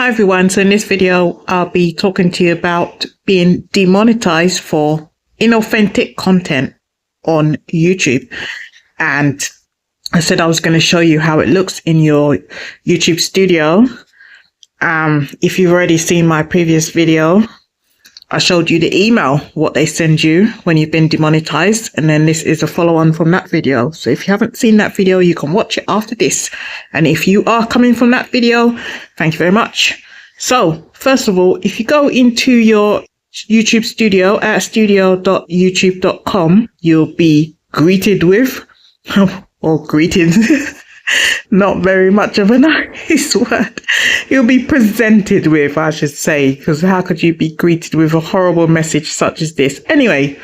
Hi everyone, so in this video I'll be talking to you about being demonetized for inauthentic content on YouTube. And I said I was going to show you how it looks in your YouTube studio. If you've already seen my previous video, I showed you the email, what they send you when you've been demonetized. And then this is a follow on from that video. So if you haven't seen that video, you can watch it after this. And if you are coming from that video, thank you very much. So first of all, if you go into your YouTube studio at studio.youtube.com, you'll be greeted with, or greeted, not very much of a nice word. You'll be presented with, I should say, because how could you be greeted with a horrible message such as this? Anyway,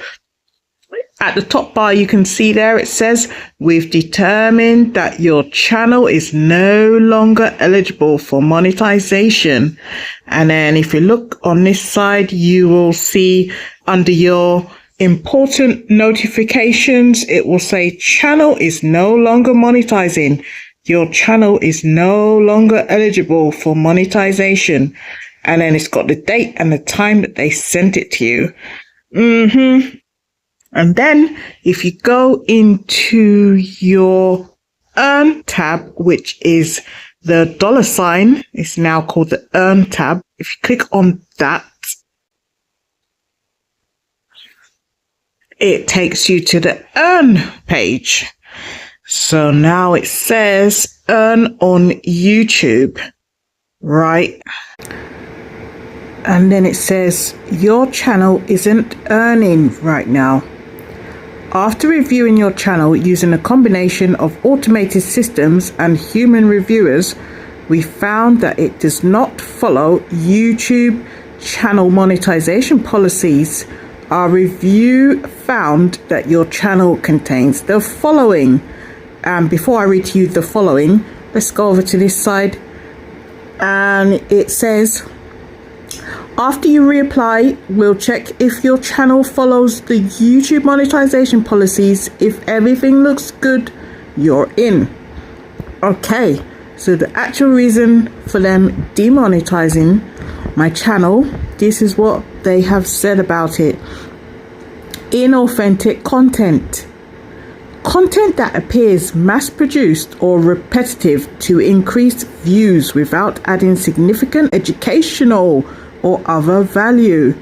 at the top bar, you can see there, it says, we've determined that your channel is no longer eligible for monetization. And then if you look on this side, you will see under your important notifications, it will say channel is no longer monetizing. Your channel is no longer eligible for monetization. And then it's got the date and the time that they sent it to you. And then if you go into your Earn tab, which is the $, it's now called the Earn tab. If you click on that, it takes you to the Earn page. So now it says Earn on YouTube, right? And then it says your channel isn't earning right now. After reviewing your channel using a combination of automated systems and human reviewers, we found that it does not follow YouTube channel monetization policies. Our review found that your channel contains the following. And before I read to you the following, let's go over to this side. And it says, after you reapply, we'll check if your channel follows the YouTube monetization policies. If everything looks good, you're in. Okay, so the actual reason for them demonetizing my channel, this is what they have said about it. Inauthentic content. Content that appears mass-produced or repetitive to increase views without adding significant educational or other value.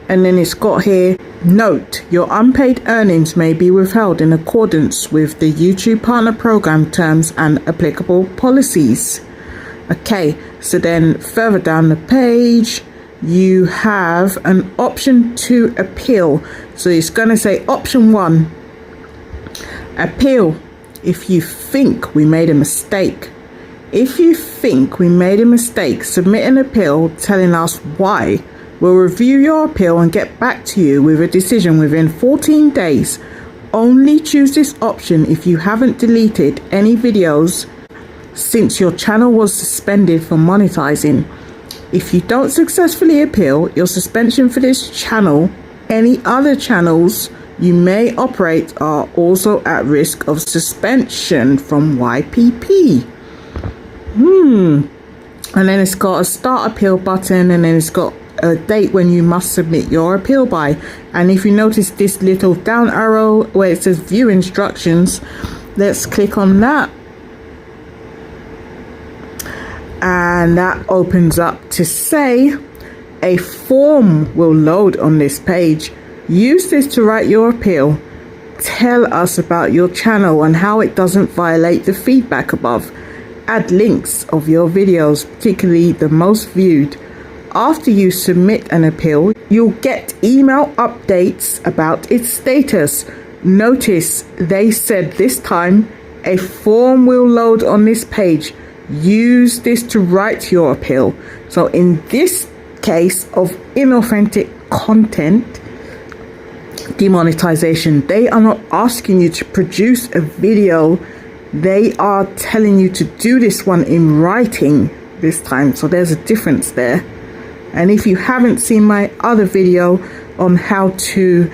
And then it's got here, note, your unpaid earnings may be withheld in accordance with the YouTube Partner Program terms and applicable policies. Okay, so then further down the page, you have an option to appeal. So it's going to say option 1, appeal if you think we made a mistake. If you think we made a mistake, submit an appeal telling us why. We'll review your appeal and get back to you with a decision within 14 days. Only choose this option if you haven't deleted any videos since your channel was suspended from monetizing. If you don't successfully appeal, your suspension for this channel, any other channels you may operate are also at risk of suspension from YPP. And then it's got a start appeal button, and then it's got a date when you must submit your appeal by. And if you notice this little down arrow where it says view instructions, let's click on that. And that opens up to say a form will load on this page. Use this to write your appeal. Tell us about your channel and how it doesn't violate the feedback above. Add links of your videos, particularly the most viewed. After you submit an appeal, you'll get email updates about its status. Notice they said this time a form will load on this page. Use this to write your appeal. So in this case of inauthentic content demonetization, they are not asking you to produce a video. They are telling you to do this one in writing this time. So there's a difference there. And if you haven't seen my other video on how to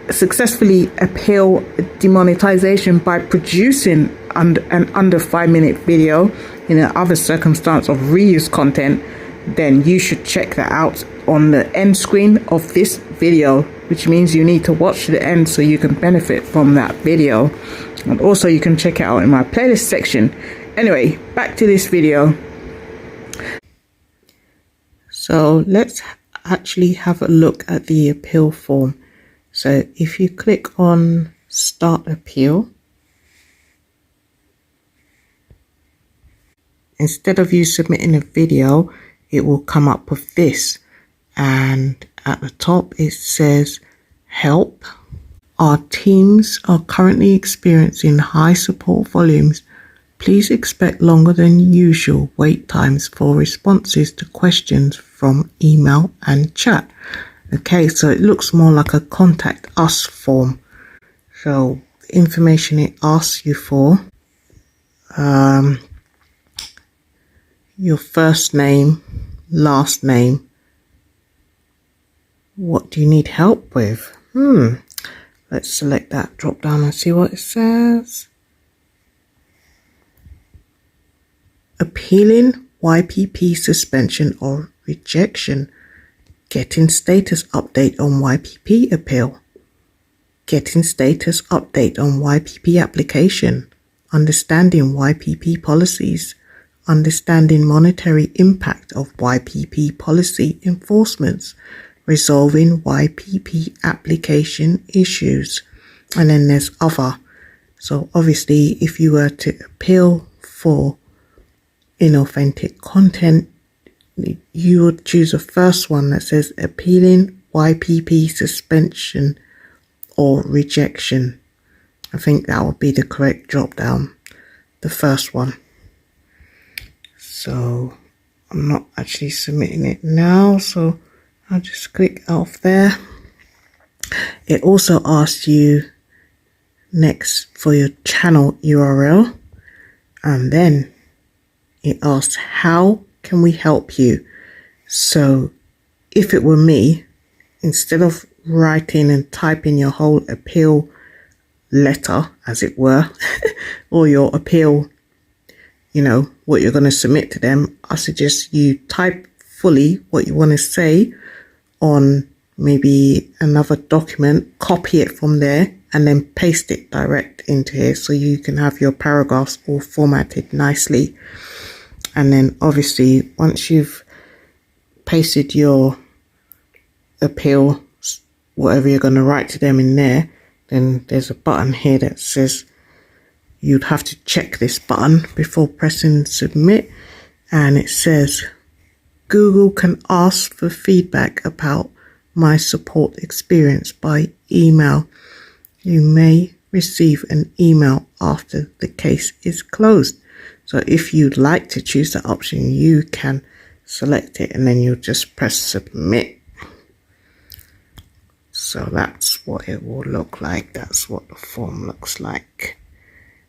successfully appeal demonetization by producing an under 5-minute video in another circumstance of reuse content, then you should check that out on the end screen of this video, which means you need to watch to the end so you can benefit from that video. And also you can check it out in my playlist section. Anyway, back to this video. So let's actually have a look at the appeal form. So if you click on Start Appeal, instead of you submitting a video, it will come up with this, and at the top it says help. Our teams are currently experiencing high support volumes. Please expect longer than usual wait times for responses to questions from email and chat. Okay, so it looks more like a contact us form. So the information it asks you for, your first name, last name, what do you need help with? Let's select that drop down and see what it says. Appealing YPP suspension or rejection. Getting status update on YPP appeal. Getting status update on YPP application. Understanding YPP policies. Understanding monetary impact of YPP policy enforcements. Resolving YPP application issues. And then there's other. So obviously if you were to appeal for inauthentic content, you would choose the first one that says appealing YPP suspension or rejection. I think that would be the correct drop down, the first one. So I'm not actually submitting it now, so I'll just click off there. It also asks you next for your channel URL, and then it asks how can we help you. So if it were me, instead of writing and typing your whole appeal letter, as it were, or your appeal, you know, what you're going to submit to them, I suggest you type fully what you want to say on maybe another document, copy it from there, and then paste it direct into here so you can have your paragraphs all formatted nicely. And then obviously once you've pasted your appeal, whatever you're going to write to them in there, then there's a button here that says you'd have to check this button before pressing submit, and it says Google can ask for feedback about my support experience by email. You may receive an email after the case is closed. So if you'd like to choose that option, you can select it and then you'll just press submit. So that's what it will look like. That's what the form looks like.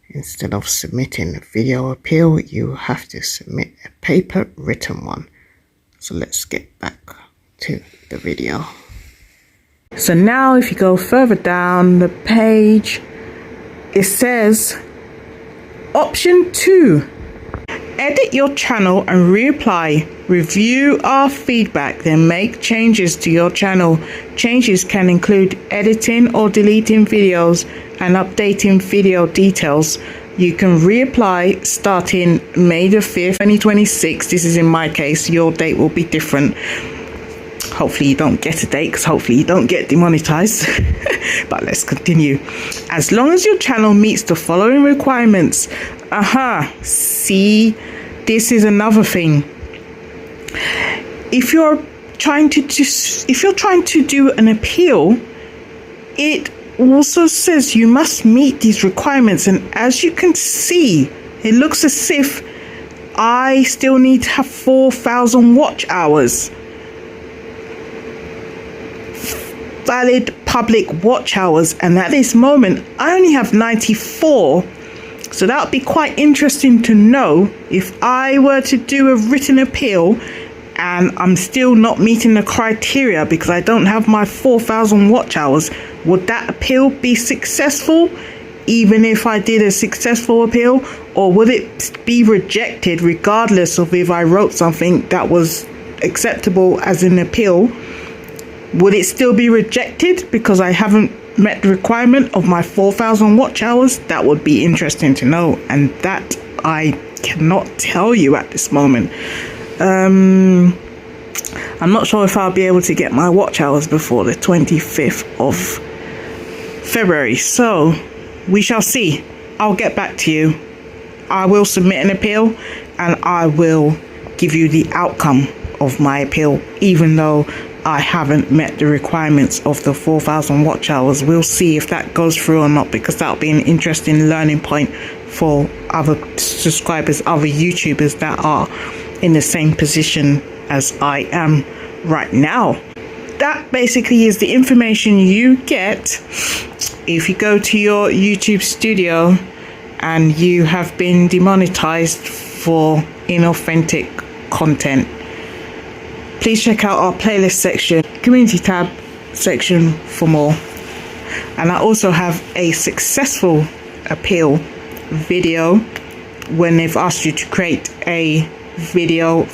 Instead of submitting a video appeal, you have to submit a paper written one. So let's get back to the video. So now if you go further down the page, it says option 2, edit your channel and reapply. Review our feedback, then make changes to your channel. Changes can include editing or deleting videos and updating video details. You can reapply starting May the 5th, 2026. This is in my case. Your date will be different. Hopefully you don't get a date, because hopefully you don't get demonetized. But let's continue. As long as your channel meets the following requirements. See, this is another thing. If you're trying to do an appeal, it also says you must meet these requirements, and as you can see, it looks as if I still need to have 4,000 watch hours. Valid public watch hours, and at this moment I only have 94. So that would be quite interesting to know if I were to do a written appeal and I'm still not meeting the criteria because I don't have my 4,000 watch hours. Would that appeal be successful even if I did a successful appeal, or would it be rejected regardless of if I wrote something that was acceptable as an appeal, would it still be rejected because I haven't met the requirement of my 4,000 watch hours? That would be interesting to know, and that I cannot tell you at this moment. I'm not sure if I'll be able to get my watch hours before the 25th of February, so we shall see. I'll get back to you. I will submit an appeal, and I will give you the outcome of my appeal, even though I haven't met the requirements of the 4,000 watch hours. We'll see if that goes through or not, because that'll be an interesting learning point for other subscribers, other YouTubers that are in the same position as I am right now. That basically is the information you get if you go to your YouTube studio and you have been demonetized for inauthentic content. Please check out our playlist section, community tab section for more. And I also have a successful appeal video when they've asked you to create a video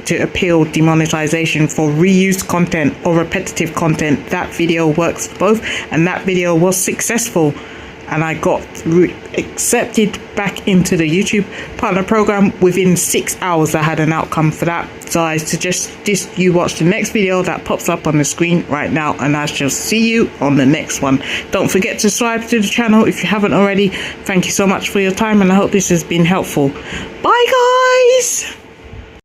to appeal demonetization for reused content or repetitive content. That video works both, and that video was successful, and I got accepted back into the YouTube partner program within 6 hours. I had an outcome for that, so I suggest you watch the next video that pops up on the screen right now, and I shall see you on the next one. Don't forget to subscribe to the channel if you haven't already. Thank you so much for your time, and I hope this has been helpful. Bye guys.